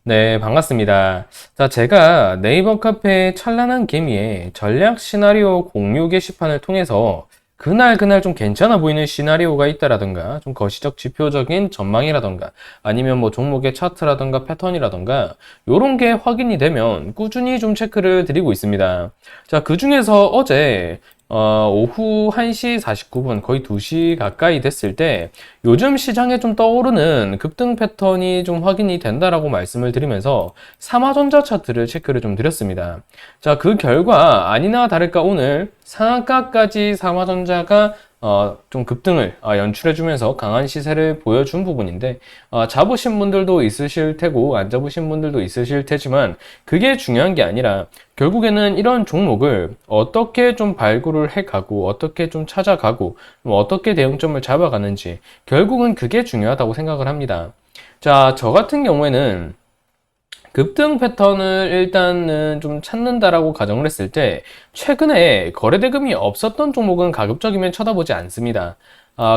네, 반갑습니다. 자, 제가 네이버 카페 찬란한 개미의 전략 시나리오 공유 게시판을 통해서 그날 좀 괜찮아 보이는 시나리오가 있다라든가 좀 거시적 지표적인 전망이라든가 아니면 뭐 종목의 차트라든가 패턴이라든가 요런 게 확인이 되면 꾸준히 좀 체크를 드리고 있습니다. 자, 그 중에서 어제 오후 1시 49분 거의 2시 가까이 됐을 때 요즘 시장에 좀 떠오르는 급등 패턴이 좀 확인이 된다라고 말씀을 드리면서 삼화전자 차트를 체크를 좀 드렸습니다. 자, 그 결과 아니나 다를까 오늘 상한가까지 삼화전자가 좀 급등을 연출해주면서 강한 시세를 보여준 부분인데 잡으신 분들도 있으실 테고 안 잡으신 분들도 있으실 테지만 그게 중요한 게 아니라 결국에는 이런 종목을 어떻게 좀 발굴을 해가고 어떻게 좀 찾아가고 어떻게 대응점을 잡아가는지 결국은 그게 중요하다고 생각을 합니다. 자, 저 같은 경우에는 급등 패턴을 일단은 좀 찾는다라고 가정을 했을 때 최근에 거래대금이 없었던 종목은 가급적이면 쳐다보지 않습니다.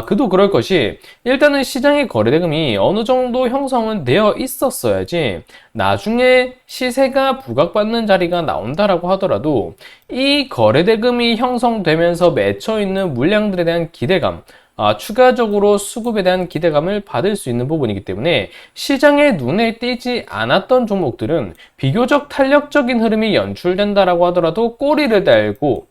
그도 그럴 것이 일단은 시장의 거래대금이 어느 정도 형성은 되어 있었어야지 나중에 시세가 부각받는 자리가 나온다라고 하더라도 이 거래대금이 형성되면서 맺혀 있는 물량들에 대한 기대감 추가적으로 수급에 대한 기대감을 받을 수 있는 부분이기 때문에 시장에 눈에 띄지 않았던 종목들은 비교적 탄력적인 흐름이 연출된다라고 하더라도 꼬리를 달고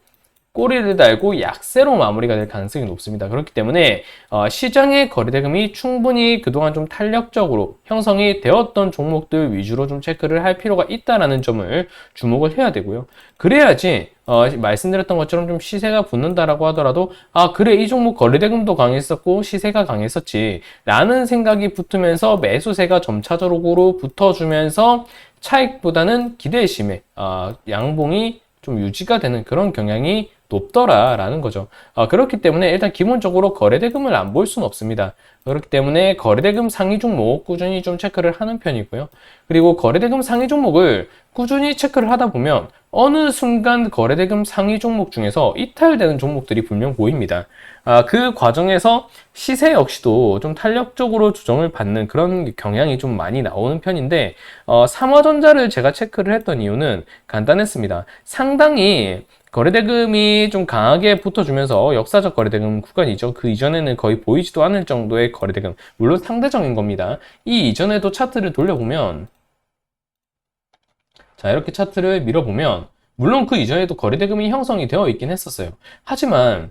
약세로 마무리가 될 가능성이 높습니다. 그렇기 때문에 시장의 거래대금이 충분히 그동안 좀 탄력적으로 형성이 되었던 종목들 위주로 좀 체크를 할 필요가 있다는 점을 주목을 해야 되고요. 그래야지 말씀드렸던 것처럼 좀 시세가 붙는다라고 하더라도 그래 이 종목 거래대금도 강했었고 시세가 강했었지 라는 생각이 붙으면서 매수세가 점차적으로 붙어주면서 차익보다는 기대심에 양봉이 좀 유지가 되는 그런 경향이 높더라라는 거죠. 그렇기 때문에 일단 기본적으로 거래대금을 안 볼 수는 없습니다. 그렇기 때문에 거래대금 상위 종목 꾸준히 좀 체크를 하는 편이고요. 그리고 거래대금 상위 종목을 꾸준히 체크를 하다 보면 어느 순간 거래대금 상위 종목 중에서 이탈되는 종목들이 분명 보입니다. 그 과정에서 시세 역시도 좀 탄력적으로 조정을 받는 그런 경향이 좀 많이 나오는 편인데 삼화전자를 제가 체크를 했던 이유는 간단했습니다. 상당히 거래대금이 좀 강하게 붙어주면서 역사적 거래대금 구간이죠. 그 이전에는 거의 보이지도 않을 정도의 거래대금, 물론 상대적인 겁니다. 이 이전에도 차트를 돌려보면 자, 이렇게 차트를 밀어보면 물론 그 이전에도 거래대금이 형성이 되어 있긴 했었어요. 하지만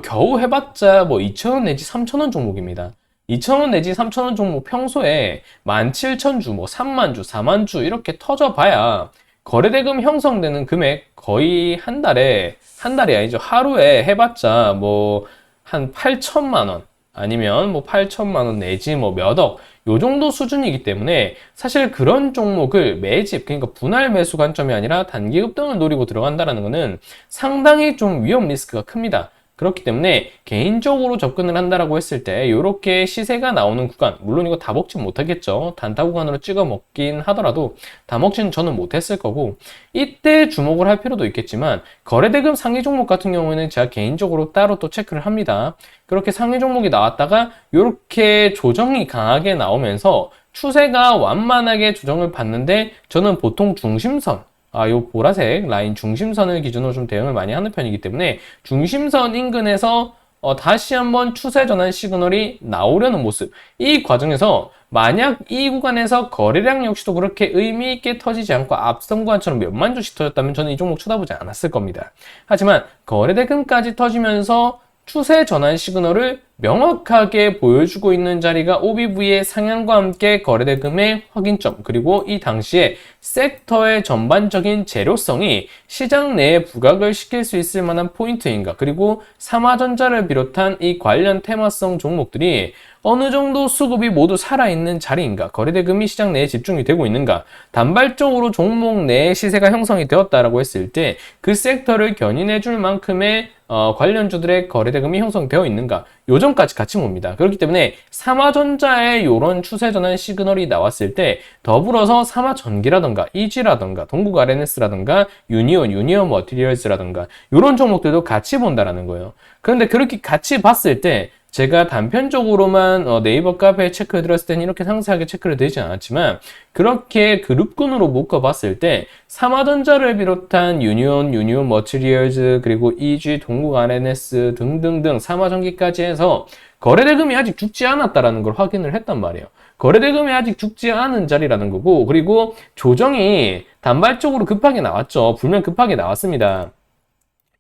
겨우 해봤자 뭐 2,000원 내지 3,000원 종목입니다. 2,000원 내지 3,000원 종목 평소에 17,000주, 뭐 3만 주, 4만 주 이렇게 터져봐야 거래대금 형성되는 금액 거의 한 달이 아니죠. 하루에 해봤자 뭐 한 8천만 원 아니면 뭐 8천만 원 내지 뭐 몇 억 요 정도 수준이기 때문에 사실 그런 종목을 매집 그러니까 분할 매수 관점이 아니라 단기 급등을 노리고 들어간다는 것은 상당히 좀 위험 리스크가 큽니다. 그렇기 때문에 개인적으로 접근을 한다라고 했을 때 이렇게 시세가 나오는 구간 물론 이거 다 먹진 못하겠죠. 단타 구간으로 찍어 먹긴 하더라도 다 먹지는 저는 못했을 거고 이때 주목을 할 필요도 있겠지만 거래대금 상위 종목 같은 경우에는 제가 개인적으로 따로 또 체크를 합니다. 그렇게 상위 종목이 나왔다가 이렇게 조정이 강하게 나오면서 추세가 완만하게 조정을 받는데 저는 보통 중심선 요 보라색 라인 중심선을 기준으로 좀 대응을 많이 하는 편이기 때문에 중심선 인근에서 다시 한번 추세 전환 시그널이 나오려는 모습. 이 과정에서 만약 이 구간에서 거래량 역시도 그렇게 의미 있게 터지지 않고 앞선 구간처럼 몇만 주씩 터졌다면 저는 이 종목 쳐다보지 않았을 겁니다. 하지만 거래대금까지 터지면서 추세 전환 시그널을 명확하게 보여주고 있는 자리가 OBV의 상향과 함께 거래대금의 확인점 그리고 이 당시에 섹터의 전반적인 재료성이 시장 내에 부각을 시킬 수 있을 만한 포인트인가 그리고 삼화전자를 비롯한 이 관련 테마성 종목들이 어느 정도 수급이 모두 살아있는 자리인가 거래대금이 시장 내에 집중이 되고 있는가 단발적으로 종목 내에 시세가 형성이 되었다라고 했을 때 그 섹터를 견인해 줄 만큼의 관련주들의 거래대금이 형성되어 있는가 요 점까지 같이 봅니다. 그렇기 때문에 삼화전자의 이런 추세 전환 시그널이 나왔을 때 더불어서 삼화전기라던가 이지라던가 동국 RNS라던가 유니온 머티리얼즈라던가 이런 종목들도 같이 본다라는 거예요. 그런데 그렇게 같이 봤을 때 제가 단편적으로만 네이버 카페에 체크해 드렸을 때는 이렇게 상세하게 체크를 드리진 않았지만 그렇게 그룹군으로 묶어봤을 때 삼화전자를 비롯한 유니온 머티리얼즈 그리고 EG, 동국 RNS 등등등 삼화전기까지 해서 거래대금이 아직 죽지 않았다라는 걸 확인을 했단 말이에요. 거래대금이 아직 죽지 않은 자리라는 거고, 그리고 조정이 단발적으로 급하게 나왔죠. 불면 급하게 나왔습니다.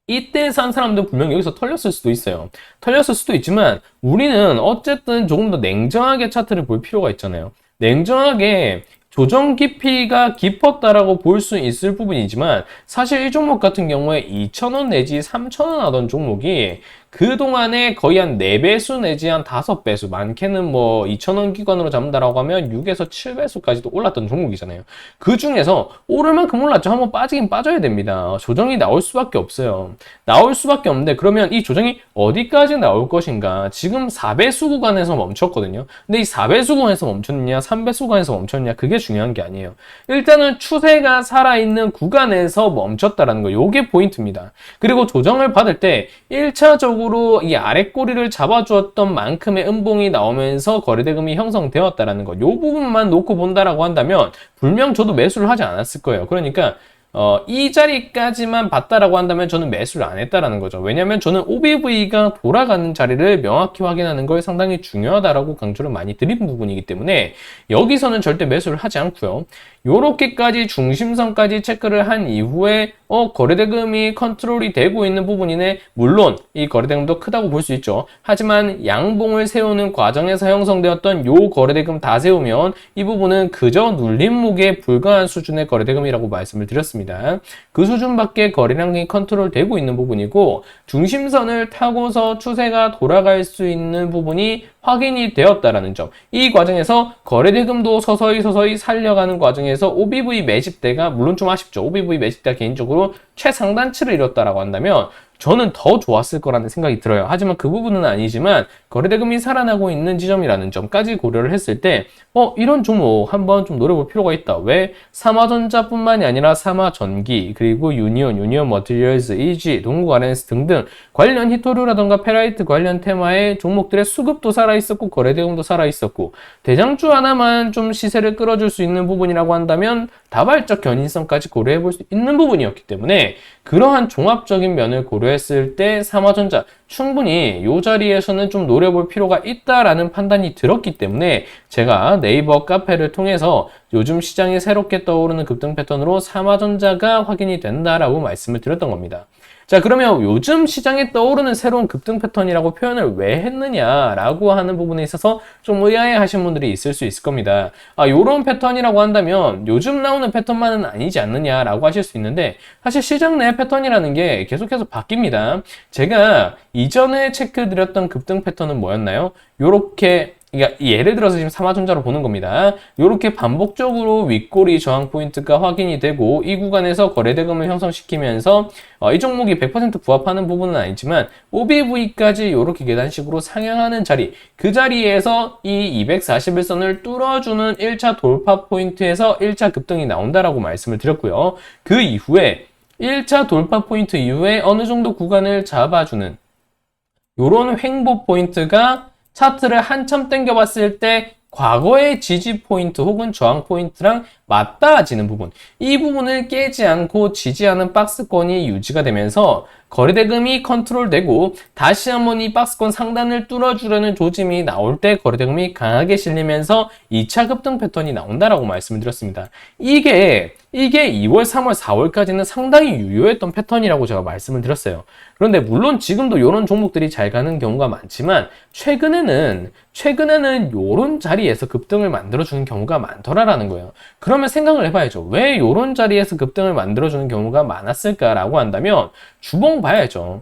이때 산 사람들은 분명 여기서 털렸을 수도 있어요. 털렸을 수도 있지만 우리는 어쨌든 조금 더 냉정하게 차트를 볼 필요가 있잖아요. 냉정하게 조정 깊이가 깊었다라고 볼 수 있을 부분이지만 사실 이 종목 같은 경우에 2,000원 내지 3,000원 하던 종목이 그동안에 거의 한 4배수 내지 한 5배수, 많게는 뭐 2,000원 기관으로 잡는다라고 하면 6에서 7배수까지도 올랐던 종목이잖아요. 그 중에서 오를 만큼 올랐죠. 한번 빠지긴 빠져야 됩니다. 조정이 나올 수밖에 없어요. 나올 수밖에 없는데 그러면 이 조정이 어디까지 나올 것인가? 지금 4배수 구간에서 멈췄거든요. 근데 이 4배수 구간에서 멈췄느냐, 3배수 구간에서 멈췄느냐, 그게 중요한 게 아니에요. 일단은 추세가 살아있는 구간에서 멈췄다라는 거, 요게 포인트입니다. 그리고 조정을 받을 때 1차적으로 이 아래 꼬리를 잡아주었던 만큼의 음봉이 나오면서 거래대금이 형성되었다라는 것, 요 부분만 놓고 본다라고 한다면 분명 저도 매수를 하지 않았을 거예요. 그러니까 이 자리까지만 봤다라고 한다면 저는 매수를 안 했다라는 거죠. 왜냐면 저는 OBV가 돌아가는 자리를 명확히 확인하는 걸 상당히 중요하다라고 강조를 많이 드린 부분이기 때문에 여기서는 절대 매수를 하지 않고요. 요렇게까지 중심선까지 체크를 한 이후에 거래대금이 컨트롤이 되고 있는 부분이네. 물론 이 거래대금도 크다고 볼 수 있죠. 하지만 양봉을 세우는 과정에서 형성되었던 요 거래대금 다 세우면 이 부분은 그저 눌림목에 불과한 수준의 거래대금이라고 말씀을 드렸습니다. 그 수준밖에 거래량이 컨트롤되고 있는 부분이고 중심선을 타고서 추세가 돌아갈 수 있는 부분이 확인이 되었다라는 점. 이 과정에서 거래대금도 서서히 살려가는 과정에서 OBV 매집대가 물론 좀 아쉽죠. OBV 매집대가 개인적으로 최상단치를 이뤘다라고 한다면 저는 더 좋았을 거라는 생각이 들어요. 하지만 그 부분은 아니지만 거래대금이 살아나고 있는 지점이라는 점까지 고려를 했을 때 이런 종목 한번 좀 노려볼 필요가 있다. 왜? 삼화전자뿐만이 아니라 삼화전기, 그리고 유니온 머티리얼즈, EG, 동국 RNS 등등 관련 히토류라던가 페라이트 관련 테마의 종목들의 수급도 살아있었고 거래대금도 살아있었고 대장주 하나만 좀 시세를 끌어줄 수 있는 부분이라고 한다면 다발적 견인성까지 고려해 볼 수 있는 부분이었기 때문에 그러한 종합적인 면을 고려했을 때 삼화전자 충분히 이 자리에서는 좀 노려볼 필요가 있다라는 판단이 들었기 때문에 제가 네이버 카페를 통해서 요즘 시장에 새롭게 떠오르는 급등 패턴으로 삼화전자가 확인이 된다라고 말씀을 드렸던 겁니다. 자, 그러면 요즘 시장에 떠오르는 새로운 급등 패턴이라고 표현을 왜 했느냐라고 하는 부분에 있어서 좀 의아해하신 분들이 있을 수 있을 겁니다. 요런 패턴이라고 한다면 요즘 나오는 패턴만은 아니지 않느냐라고 하실 수 있는데 사실 시장 내 패턴이라는 게 계속해서 바뀝니다. 제가 이전에 체크드렸던 급등 패턴은 뭐였나요? 요렇게 그러니까 예를 들어서 지금 삼화전자로 보는 겁니다. 이렇게 반복적으로 윗꼬리 저항 포인트가 확인이 되고 이 구간에서 거래대금을 형성시키면서 이 종목이 100% 부합하는 부분은 아니지만 OBV까지 이렇게 계단식으로 상향하는 자리, 그 자리에서 이 241선을 뚫어주는 1차 돌파 포인트에서 1차 급등이 나온다라고 말씀을 드렸고요. 그 이후에 1차 돌파 포인트 이후에 어느 정도 구간을 잡아주는 이런 횡보 포인트가 차트를 한참 당겨봤을 때 과거의 지지 포인트 혹은 저항 포인트랑 맞닿아지는 부분, 이 부분을 깨지 않고 지지하는 박스권이 유지가 되면서 거래대금이 컨트롤되고 다시 한번 이 박스권 상단을 뚫어주려는 조짐이 나올 때 거래대금이 강하게 실리면서 2차 급등 패턴이 나온다라고 말씀을 드렸습니다. 이게 2월, 3월, 4월까지는 상당히 유효했던 패턴이라고 제가 말씀을 드렸어요. 그런데 물론 지금도 이런 종목들이 잘 가는 경우가 많지만 최근에는 이런 자리에서 급등을 만들어주는 경우가 많더라라는 거예요. 그러면 생각을 해봐야죠. 왜 이런 자리에서 급등을 만들어주는 경우가 많았을까라고 한다면 주봉 봐야죠.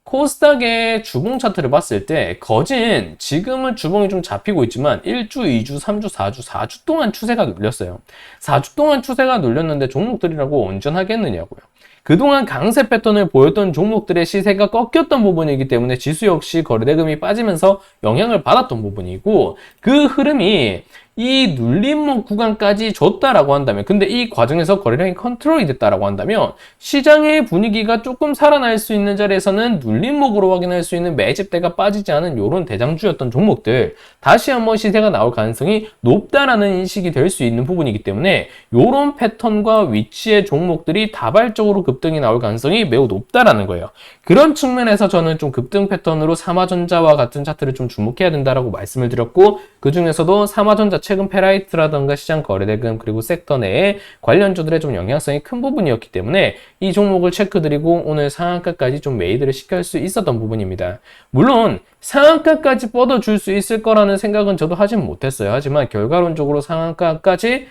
코스닥의 주봉 차트를 봤을 때 거진 지금은 주봉이 좀 잡히고 있지만 1주, 2주, 3주, 4주 동안 추세가 눌렸어요. 4주 동안 추세가 눌렸는데 종목들이라고 온전하겠느냐고요. 그동안 강세 패턴을 보였던 종목들의 시세가 꺾였던 부분이기 때문에 지수 역시 거래대금이 빠지면서 영향을 받았던 부분이고 그 흐름이 이 눌림목 구간까지 줬다라고 한다면, 근데 이 과정에서 거래량이 컨트롤이 됐다라고 한다면 시장의 분위기가 조금 살아날 수 있는 자리에서는 눌림목으로 확인할 수 있는 매집대가 빠지지 않은 이런 대장주였던 종목들 다시 한번 시세가 나올 가능성이 높다라는 인식이 될 수 있는 부분이기 때문에 이런 패턴과 위치의 종목들이 다발적으로 급등이 나올 가능성이 매우 높다라는 거예요. 그런 측면에서 저는 좀 급등 패턴으로 삼화전자와 같은 차트를 좀 주목해야 된다라고 말씀을 드렸고, 그 중에서도 삼화전자 최근 페라이트라던가 시장 거래대금 그리고 섹터 내에 관련주들의 좀 영향성이 큰 부분이었기 때문에 이 종목을 체크드리고 오늘 상한가까지 좀 매입을 시킬 수 있었던 부분입니다. 물론 상한가까지 뻗어줄 수 있을 거라는 생각은 저도 하진 못했어요. 하지만 결과론적으로 상한가까지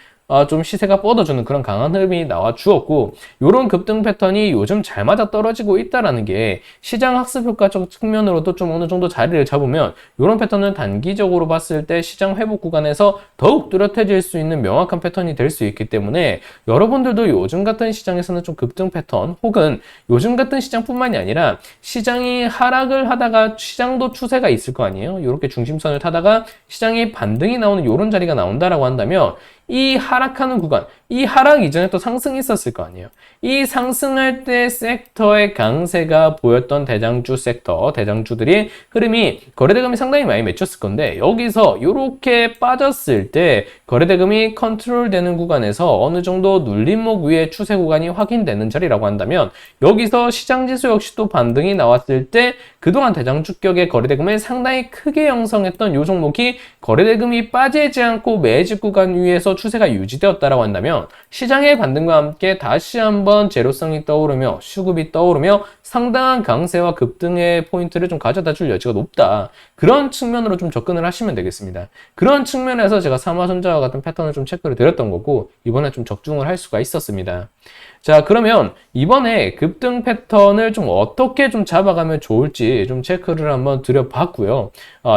좀 시세가 뻗어주는 그런 강한 흐름이 나와 주었고, 이런 급등 패턴이 요즘 잘 맞아 떨어지고 있다라는 게 시장 학습 효과적 측면으로도 좀 어느 정도 자리를 잡으면 이런 패턴은 단기적으로 봤을 때 시장 회복 구간에서 더욱 뚜렷해질 수 있는 명확한 패턴이 될 수 있기 때문에 여러분들도 요즘 같은 시장에서는 좀 급등 패턴, 혹은 요즘 같은 시장뿐만이 아니라 시장이 하락을 하다가 시장도 추세가 있을 거 아니에요. 이렇게 중심선을 타다가 시장이 반등이 나오는 이런 자리가 나온다라고 한다면 이 하락하는 구간, 이 하락 이전에 또 상승이 있었을 거 아니에요. 이 상승할 때 섹터의 강세가 보였던 대장주 섹터, 대장주들이 흐름이 거래대금이 상당히 많이 맺혔을 건데, 여기서 이렇게 빠졌을 때 거래대금이 컨트롤되는 구간에서 어느 정도 눌림목 위에 추세 구간이 확인되는 자리라고 한다면, 여기서 시장지수 역시 또 반등이 나왔을 때 그동안 대장주격의 거래대금을 상당히 크게 형성했던 이 종목이 거래대금이 빠지지 않고 매집 구간 위에서 추세가 유지되었다라고 한다면 시장의 반등과 함께 다시 한번 제로성이 떠오르며 수급이 떠오르며 상당한 강세와 급등의 포인트를 좀 가져다 줄 여지가 높다. 그런 측면으로 좀 접근을 하시면 되겠습니다. 그런 측면에서 제가 삼화전자와 같은 패턴을 좀 체크를 드렸던 거고, 이번에 좀 적중을 할 수가 있었습니다. 자, 그러면 이번에 급등 패턴을 좀 어떻게 좀 잡아가면 좋을지 좀 체크를 한번 드려봤고요.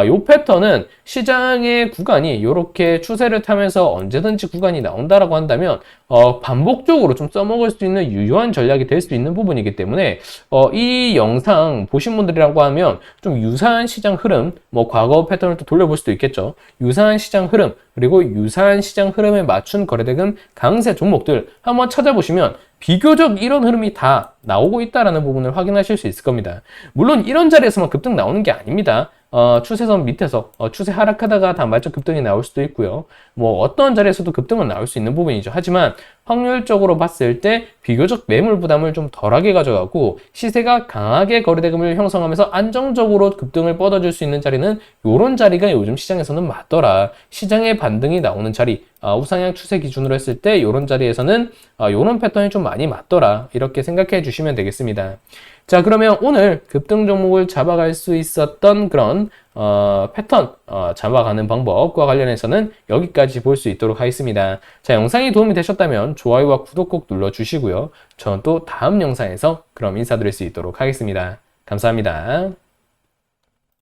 이 패턴은 시장의 구간이 이렇게 추세를 타면서 언제든지 구간이 나온다라고 한다면 반복적으로 좀 써먹을 수 있는 유효한 전략이 될 수 있는 부분이기 때문에 이 영상 보신 분들이라고 하면 좀 유사한 시장 흐름, 뭐 과거 패턴을 또 돌려볼 수도 있겠죠. 유사한 시장 흐름, 그리고 유사한 시장 흐름에 맞춘 거래대금 강세 종목들 한번 찾아보시면 비교적 이런 흐름이 다 나오고 있다는 부분을 확인하실 수 있을 겁니다. 물론 이런 자리에서만 급등 나오는 게 아닙니다. 추세선 밑에서 추세 하락하다가 단발적 급등이 나올 수도 있고요. 뭐 어떤 자리에서도 급등은 나올 수 있는 부분이죠. 하지만 확률적으로 봤을 때 비교적 매물 부담을 좀 덜하게 가져가고 시세가 강하게 거래대금을 형성하면서 안정적으로 급등을 뻗어줄 수 있는 자리는 이런 자리가 요즘 시장에서는 맞더라. 시장의 반등이 나오는 자리, 우상향 추세 기준으로 했을 때 이런 자리에서는 이런 패턴이 좀 많이 맞더라. 이렇게 생각해 주시면 되겠습니다. 자, 그러면 오늘 급등 종목을 잡아갈 수 있었던 그런 패턴 잡아가는 방법과 관련해서는 여기까지 볼 수 있도록 하겠습니다. 자, 영상이 도움이 되셨다면 좋아요와 구독 꼭 눌러주시고요. 저는 또 다음 영상에서 그럼 인사드릴 수 있도록 하겠습니다. 감사합니다.